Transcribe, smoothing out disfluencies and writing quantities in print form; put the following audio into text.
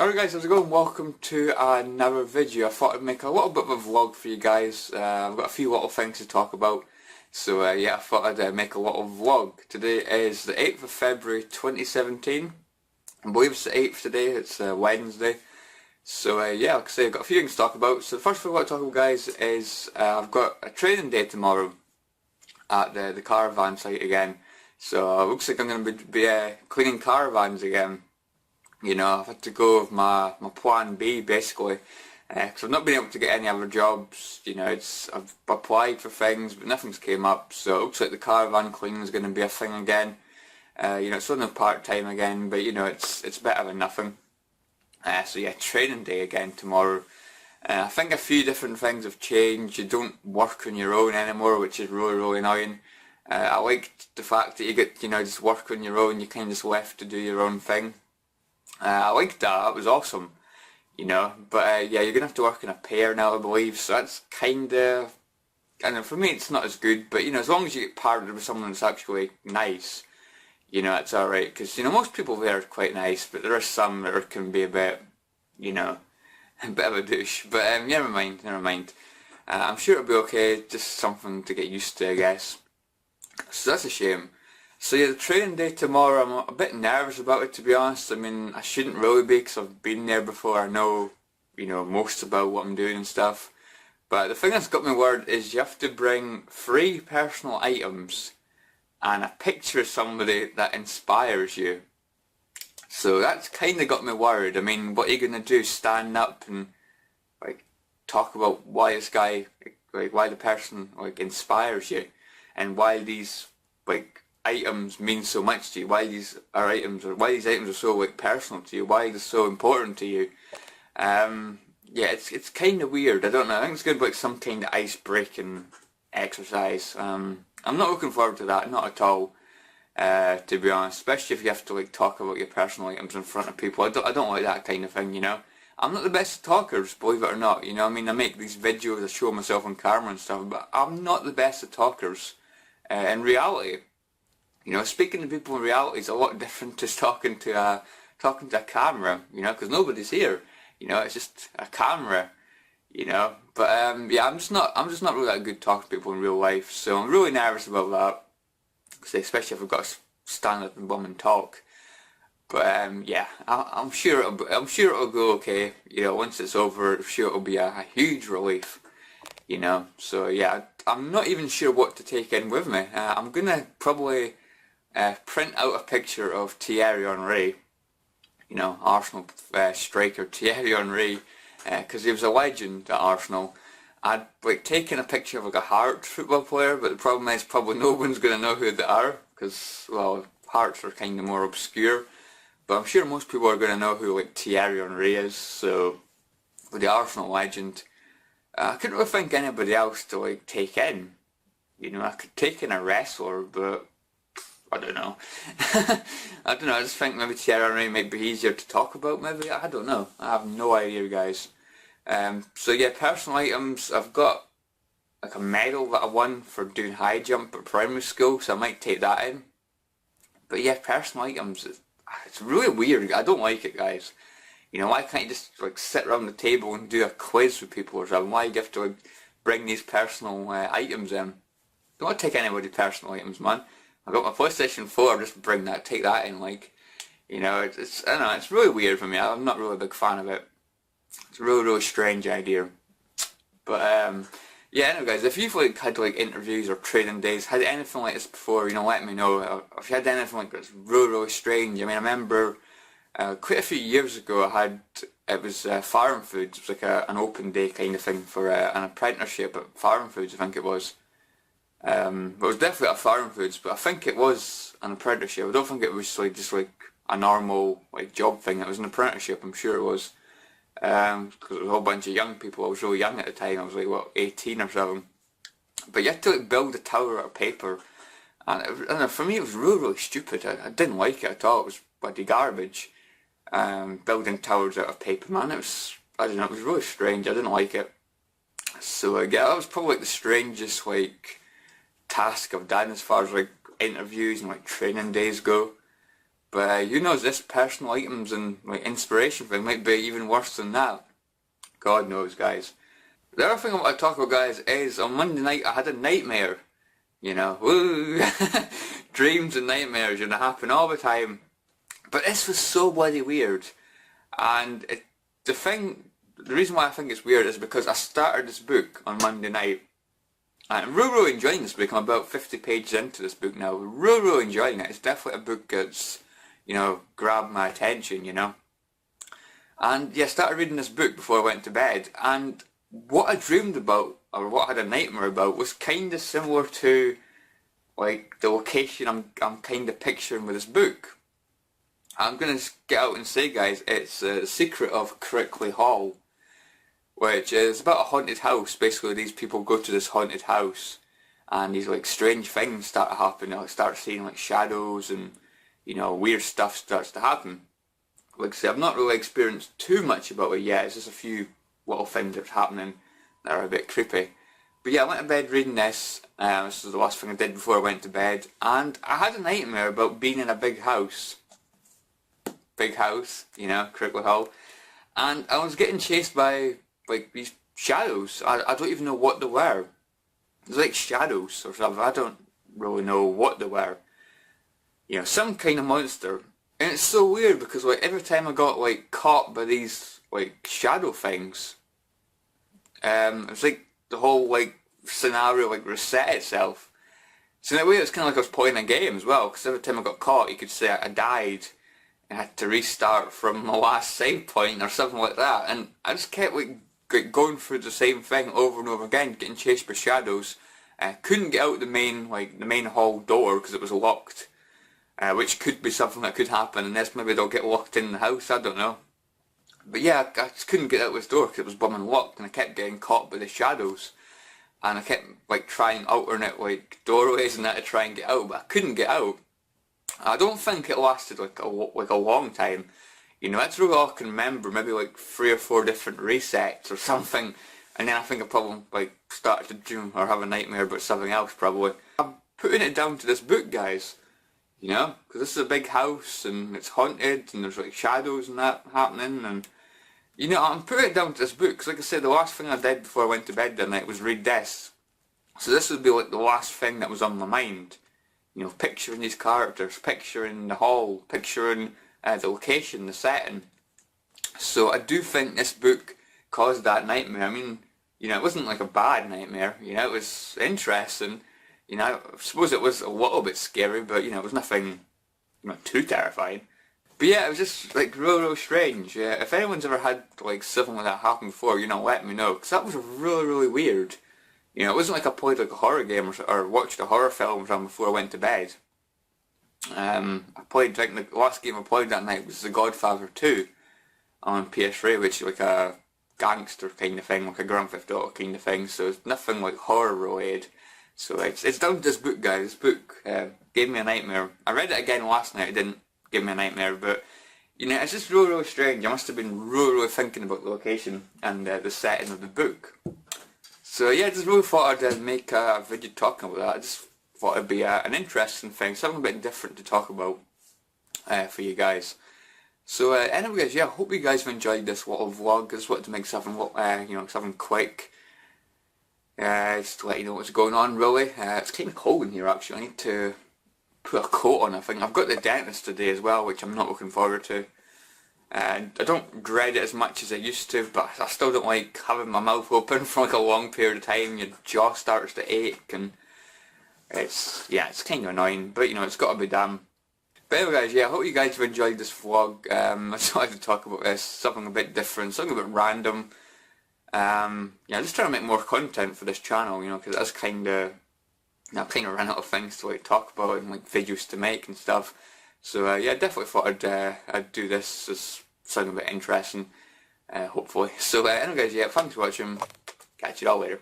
Alright guys, how's it going? Welcome to another video. I thought I'd make a little bit of a vlog for you guys. I've got a few little things to talk about. So yeah, I thought I'd make a little vlog. Today is the 8th of February 2017. I believe it's the 8th today, it's Wednesday. So yeah, like I say, I've got a few things to talk about. So the first thing I want to talk about, guys, is I've got a training day tomorrow at the caravan site again. So it looks like I'm going to be cleaning caravans again. You know, I've had to go with my plan B basically, because I've not been able to get any other jobs. You know, I've applied for things but nothing's came up, so it looks like the caravan cleaning is going to be a thing again. You know, it's only part-time again, but you know, it's better than nothing. So yeah, training day again tomorrow. I think a few different things have changed. You don't work on your own anymore, which is really annoying. I liked the fact that you get, you know, just work on your own, you kind of just left to do your own thing. I liked that, it was awesome, you know, but yeah, you're going to have to work in a pair now, I believe, so that's kind of, I don't know, for me it's not as good, but you know, as long as you get partnered with someone that's actually nice, you know, it's alright, because, you know, most people there are quite nice, but there are some that can be a bit, you know, a bit of a douche, but never mind. I'm sure it'll be okay, just something to get used to, I guess, so that's a shame. So yeah, the training day tomorrow, I'm a bit nervous about it, to be honest. I mean, I shouldn't really be because I've been there before. I know, you know, most about what I'm doing and stuff. But the thing that's got me worried is you have to bring 3 personal items and a picture of somebody that inspires you. So that's kind of got me worried. I mean, what are you going to do? Stand up and like talk about why this guy, like why the person like inspires you, and why these like items mean so much to you, why these items are so like personal to you, why they're so important to you. Yeah, it's kind of weird. I don't know. I think it's going to be like some kind of ice breaking exercise. I'm not looking forward to that, not at all. To be honest, especially if you have to like talk about your personal items in front of people. I don't like that kind of thing. You know, I'm not the best at talkers, believe it or not. You know, I mean, I make these videos, I show myself on camera and stuff, but I'm not the best at talkers. In reality. You know, speaking to people in reality is a lot different to talking to a camera. You know, because nobody's here. You know, it's just a camera. You know, but yeah, I'm just not really that good talking to people in real life. So I'm really nervous about that, especially if I've got to stand up and bum and talk. But yeah, I'm sure it'll go okay. You know, once it's over, I'm sure it'll be a huge relief. You know, so yeah, I'm not even sure what to take in with me. I'm gonna probably print out a picture of Thierry Henry, you know, Arsenal striker Thierry Henry, because he was a legend at Arsenal. I'd like taken a picture of like a Hearts football player, but the problem is probably no one's going to know who they are, because, well, Hearts are kind of more obscure. But I'm sure most people are going to know who like Thierry Henry is, so with the Arsenal legend, I couldn't really think anybody else to like take in. You know, I could take in a wrestler, but I don't know. I don't know, I just think maybe Thierry Henry might be easier to talk about, maybe. I don't know. I have no idea, guys. So yeah, personal items. I've got like a medal that I won for doing high jump at primary school, so I might take that in. But yeah, personal items, it's really weird. I don't like it, guys. You know, why can't you just like sit around the table and do a quiz with people or something? Why do you have to like bring these personal items in? Don't want to take anybody's personal items, man. I got my PlayStation 4, just take that in, like, you know, I don't know, it's really weird for me. I'm not really a big fan of it. It's a really strange idea. But yeah, anyway guys, if you've like had like interviews or training days, had anything like this before, you know, let me know. If you had anything like this really strange. I mean, I remember quite a few years ago it was Farm Foods. It was like an open day kind of thing for an apprenticeship at Farm Foods, I think it was. But it was definitely at Farm Foods, but I think it was an apprenticeship. I don't think it was like just like a normal like job thing. It was an apprenticeship, I'm sure it was. Because it was a whole bunch of young people. I was really young at the time. I was like, what, 18 or something. But you had to like build a tower out of paper. And I don't know, for me it was really stupid. I didn't like it at all. It was bloody garbage. Building towers out of paper, man. I don't know, it was really strange. I didn't like it. So yeah, that was probably like the strangest task I've done as far as like interviews and like training days go. But who knows, this personal items and like inspiration thing might be even worse than that. God knows, guys. The other thing I want to talk about, guys, is on Monday night I had a nightmare. You know, woo! Dreams and nightmares, you know, happen all the time. But this was so bloody weird. And the reason why I think it's weird is because I started this book on Monday night. And I'm really enjoying this book. I'm about 50 pages into this book now. Really enjoying it. It's definitely a book that's, you know, grabbed my attention, you know. And yeah, I started reading this book before I went to bed. And what I dreamed about, or what I had a nightmare about, was kind of similar to like the location I'm kind of picturing with this book. I'm going to get out and say, guys, it's The Secret of Crickley Hall, which is about a haunted house. Basically, these people go to this haunted house and these like strange things start to happen. They start seeing like shadows and, you know, weird stuff starts to happen. Like I say, I've not really experienced too much about it yet. It's just a few little things that's happening that are a bit creepy. But yeah, I went to bed reading this. This was the last thing I did before I went to bed. And I had a nightmare about being in a big house. Big house, you know, Crickley Hall. And I was getting chased by like these shadows. I don't even know what they were. It was like shadows or something. I don't really know what they were. You know, some kind of monster. And it's so weird because like every time I got like caught by these like shadow things, it was like the whole like scenario like reset itself. So in a way it's kind of like I was playing a game as well, because every time I got caught you could say I died and had to restart from my last save point or something like that. And I just kept like going through the same thing over and over again, getting chased by shadows. Couldn't get out the main hall door because it was locked. Which could be something that could happen, unless maybe they'll get locked in the house, I don't know. But yeah, I just couldn't get out this door because it was bumming locked, and I kept getting caught by the shadows. And I kept like trying alternate like doorways and that to try and get out, but I couldn't get out. I don't think it lasted like a long time. You know, that's really all I can remember, maybe like 3 or 4 different resets or something. And then I think I probably like started to dream or have a nightmare about something else probably. I'm putting it down to this book, guys. You know, because this is a big house and it's haunted and there's like shadows and that happening, and you know, I'm putting it down to this book because like I said, the last thing I did before I went to bed that night was read this. So this would be like the last thing that was on my mind. You know, picturing these characters, picturing the hall, picturing the location, the setting. So I do think this book caused that nightmare. I mean, you know, it wasn't like a bad nightmare, you know, it was interesting. You know, I suppose it was a little bit scary, but you know, it was nothing, not too terrifying. But yeah, it was just like real strange. Yeah, if anyone's ever had like something like that happen before, you know, let me know, because that was really weird. You know, it wasn't like I played like a horror game or watched a horror film or something before I went to bed. I played, like the last game I played that night was The Godfather 2 on PS3, which is like a gangster kind of thing, like a Grand Theft Auto kind of thing, so it's nothing like horror related. So it's down to this book, guys. This book gave me a nightmare. I read it again last night, it didn't give me a nightmare, but you know, it's just really strange. I must have been really thinking about the location and the setting of the book. So yeah, I just really thought I'd make a video talking about that. I just thought it'd be an interesting thing, something a bit different to talk about for you guys. So anyway, guys, yeah, I hope you guys have enjoyed this little vlog. I just wanted to make something, you know, something quick. Just to let you know what's going on, really. It's kind of cold in here, actually. I need to put a coat on, I think. I've got the dentist today as well, which I'm not looking forward to. I don't dread it as much as I used to, but I still don't like having my mouth open for like a long period of time. Your jaw starts to ache, and it's kind of annoying, but you know, it's got to be done. But anyway, guys, yeah, I hope you guys have enjoyed this vlog. I just wanted to talk about this, something a bit different, something a bit random. Yeah, just trying to make more content for this channel, you know, because that's kind of, you know, I've kind of run out of things to like talk about and like videos to make and stuff. So yeah, definitely thought I'd do this. It's something a bit interesting, hopefully. So anyway, guys, yeah, thanks for watching. Catch you all later.